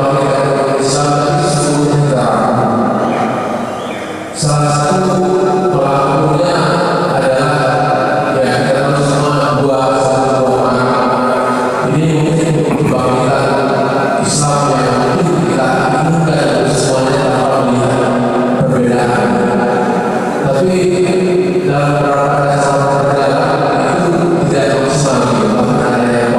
Islam, tapi sesungguhnya kita rapuh. Salah satu pelakunya adalah ya kita tahu semua buah ini mungkin kebangkitan Islam yang mungkin kita inginkan semuanya tanpa melihat perbedaan. Tapi dalam beberapa dasar perjalanan itu tidak maksimal, bahkan ada yang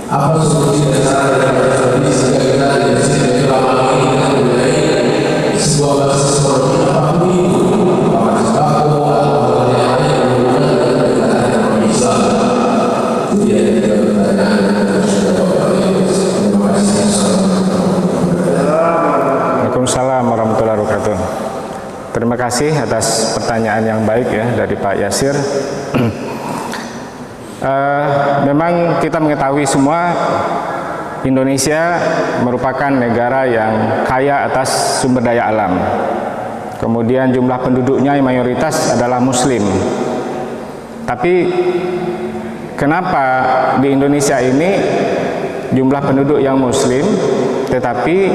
Apa solusi dan cara dari Pak sehingga kita dari sini dari lama ini kita mempunyai sebuah basis ekonomi apapun itu, apakah sembako atau yang lain yang berhubungan dengan pendekatan ekonomi Islam. Jadi ada 3 pertanyaan yang sudah Bapak Ibu. Terima kasih. Waalaikumsalam warahmatullahi wabarakatuh. Terima kasih atas pertanyaan yang baik ya dari Pak Yasir. Memang kita mengetahui semua Indonesia merupakan negara yang kaya atas sumber daya alam. Kemudian jumlah penduduknya yang mayoritas adalah Muslim. Tapi kenapa di Indonesia ini jumlah penduduk yang Muslim, tetapi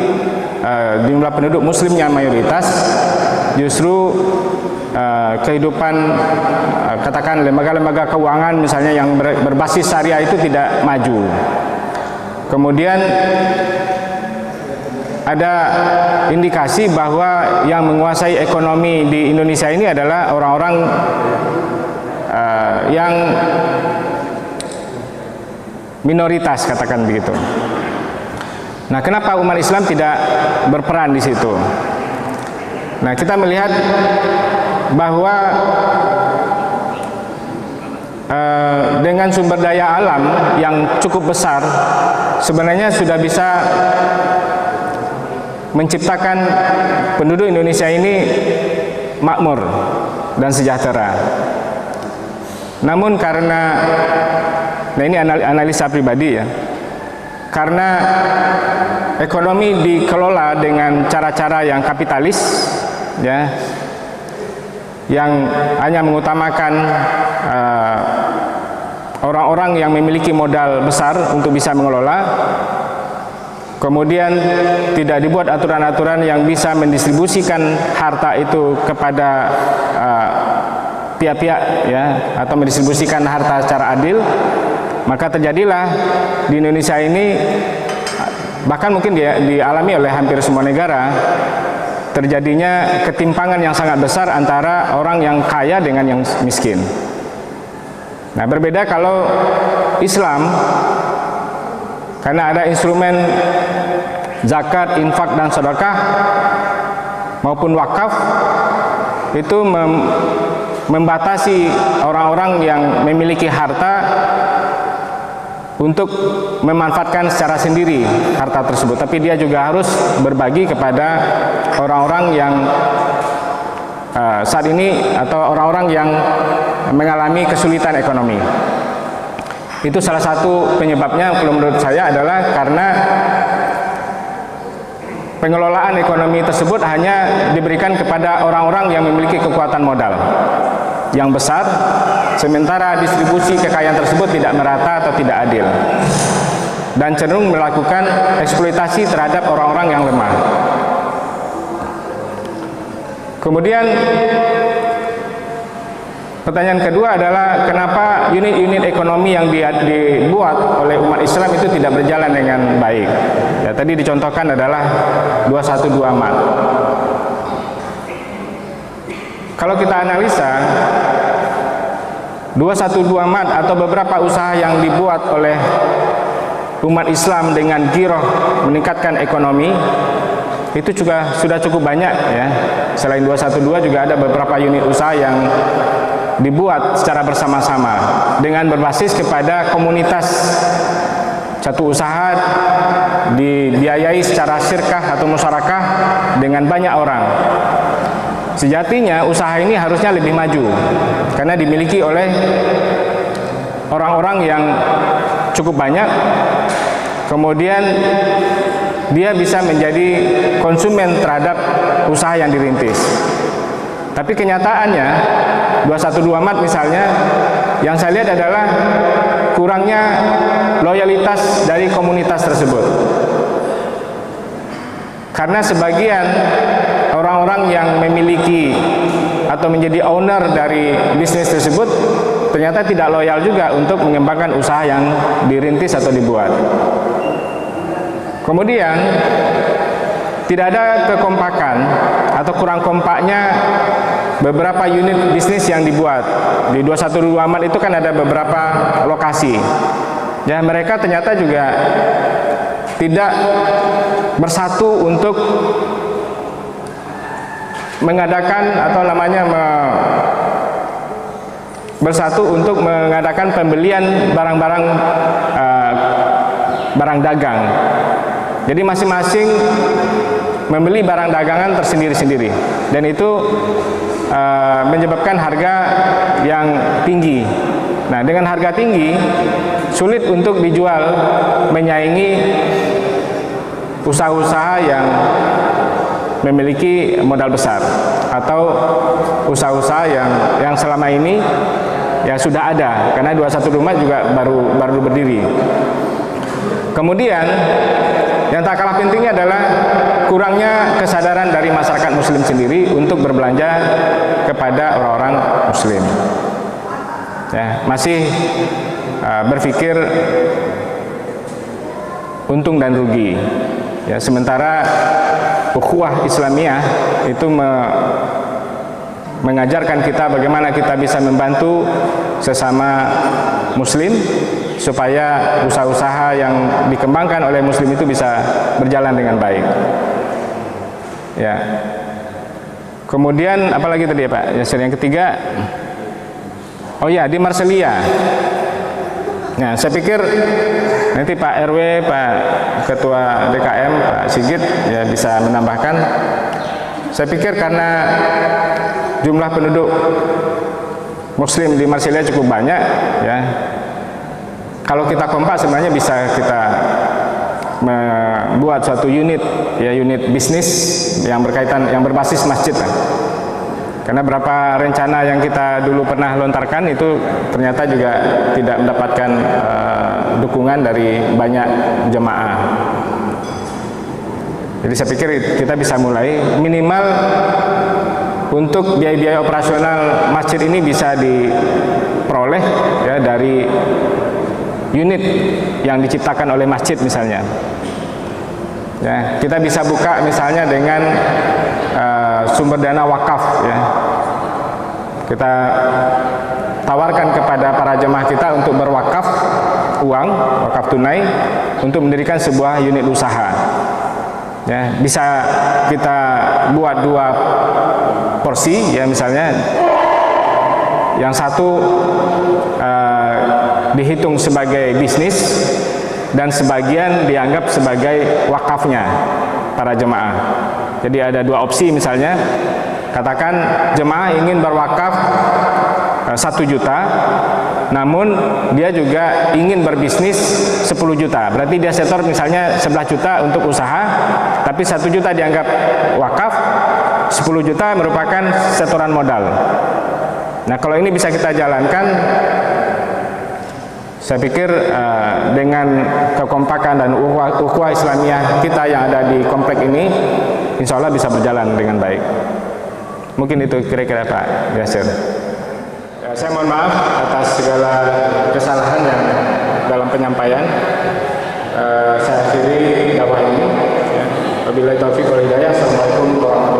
jumlah penduduk Muslimnya mayoritas, justru kehidupan katakan lembaga-lembaga keuangan misalnya yang berbasis syariah itu tidak maju. Kemudian ada indikasi bahwa yang menguasai ekonomi di Indonesia ini adalah orang-orang yang minoritas, katakan begitu. Nah, kenapa umat Islam tidak berperan di situ? Nah, kita melihat bahwa dengan sumber daya alam yang cukup besar sebenarnya sudah bisa menciptakan penduduk Indonesia ini makmur dan sejahtera. Namun karena, nah ini analisa pribadi ya, karena ekonomi dikelola dengan cara-cara yang kapitalis ya, yang hanya mengutamakan orang-orang yang memiliki modal besar untuk bisa mengelola. Kemudian tidak dibuat aturan-aturan yang bisa mendistribusikan harta itu kepada pihak-pihak ya, atau mendistribusikan harta secara adil. Maka terjadilah di Indonesia ini, bahkan mungkin dialami oleh hampir semua negara, terjadinya ketimpangan yang sangat besar antara orang yang kaya dengan yang miskin. Nah, berbeda kalau Islam, karena ada instrumen zakat, infak, dan sedekah maupun wakaf, itu membatasi orang-orang yang memiliki harta untuk memanfaatkan secara sendiri harta tersebut, tapi dia juga harus berbagi kepada orang-orang yang saat ini atau orang-orang yang mengalami kesulitan ekonomi. Itu salah satu penyebabnya kalau menurut saya adalah karena pengelolaan ekonomi tersebut hanya diberikan kepada orang-orang yang memiliki kekuatan modal yang besar, sementara distribusi kekayaan tersebut tidak merata atau tidak adil dan cenderung melakukan eksploitasi terhadap orang-orang yang lemah. Kemudian pertanyaan kedua adalah kenapa unit-unit ekonomi yang dibuat oleh umat Islam itu tidak berjalan dengan baik. Ya, tadi dicontohkan adalah 212 Mat. Kalau kita analisa 212 Mat atau beberapa usaha yang dibuat oleh umat Islam dengan giroh meningkatkan ekonomi, itu juga sudah cukup banyak ya. Selain 212 juga ada beberapa unit usaha yang dibuat secara bersama-sama dengan berbasis kepada komunitas. Satu usaha dibiayai secara syirkah atau musyarakah dengan banyak orang. Sejatinya usaha ini harusnya lebih maju karena dimiliki oleh orang-orang yang cukup banyak. Kemudian dia bisa menjadi konsumen terhadap usaha yang dirintis. Tapi kenyataannya 212 Mat misalnya, yang saya lihat adalah kurangnya loyalitas dari komunitas tersebut. Karena sebagian orang-orang yang memiliki atau menjadi owner dari bisnis tersebut ternyata tidak loyal juga untuk mengembangkan usaha yang dirintis atau dibuat. Kemudian tidak ada kekompakan atau kurang kompaknya beberapa unit bisnis yang dibuat. Di 212 Mat itu kan ada beberapa lokasi. Ya, mereka ternyata juga tidak bersatu untuk mengadakan atau namanya bersatu untuk mengadakan pembelian barang-barang barang dagang. Jadi masing-masing membeli barang dagangan tersendiri-sendiri, dan itu menyebabkan harga yang tinggi. Nah, dengan harga tinggi sulit untuk dijual, menyaingi usaha-usaha yang memiliki modal besar atau usaha-usaha yang selama ini ya sudah ada, karena 21 Rumah juga baru berdiri. Kemudian yang tak kalah pentingnya adalah kurangnya kesadaran dari masyarakat muslim sendiri untuk berbelanja kepada orang-orang muslim. Ya, masih berpikir untung dan rugi. Ya, sementara ukhuwah Islamiyah itu mengajarkan kita bagaimana kita bisa membantu sesama muslim supaya usaha-usaha yang dikembangkan oleh muslim itu bisa berjalan dengan baik. Ya. Kemudian apalagi tadi ya Pak? Yang ketiga, oh ya, di Marselia. Nah, saya pikir nanti Pak RW, Pak Ketua DKM, Pak Sigit ya bisa menambahkan. Saya pikir karena jumlah penduduk muslim di Marselia cukup banyak, ya. Kalau kita kompak sebenarnya bisa kita membuat suatu unit, ya, unit bisnis yang berkaitan, yang berbasis masjid lah. Karena berapa rencana yang kita dulu pernah lontarkan itu ternyata juga tidak mendapatkan dukungan dari banyak jemaah. Jadi saya pikir kita bisa mulai minimal untuk biaya-biaya operasional masjid ini bisa diperoleh ya dari unit yang diciptakan oleh masjid misalnya. Ya, kita bisa buka misalnya dengan sumber dana wakaf, ya. Kita tawarkan kepada para jemaah kita untuk berwakaf uang, wakaf tunai, untuk mendirikan sebuah unit usaha. Ya, bisa kita buat 2 porsi, ya, misalnya yang satu dihitung sebagai bisnis dan sebagian dianggap sebagai wakafnya para jemaah. Jadi ada 2 opsi, misalnya katakan jemaah ingin berwakaf 1 juta, namun dia juga ingin berbisnis 10 juta. Berarti dia setor misalnya 11 juta untuk usaha, tapi 1 juta dianggap wakaf, 10 juta merupakan setoran modal. Nah, kalau ini bisa kita jalankan, saya pikir dengan kekompakan dan ukhuwah Islamiyah kita yang ada di komplek ini, insya Allah bisa berjalan dengan baik. Mungkin itu kira-kira Pak Yasir. Ya, saya mohon maaf atas segala kesalahan yang dalam penyampaian. Saya akhiri dakwah ini. Wabillahi taufiq wal hidayah. Assalamualaikum warahmatullahi wabarakatuh.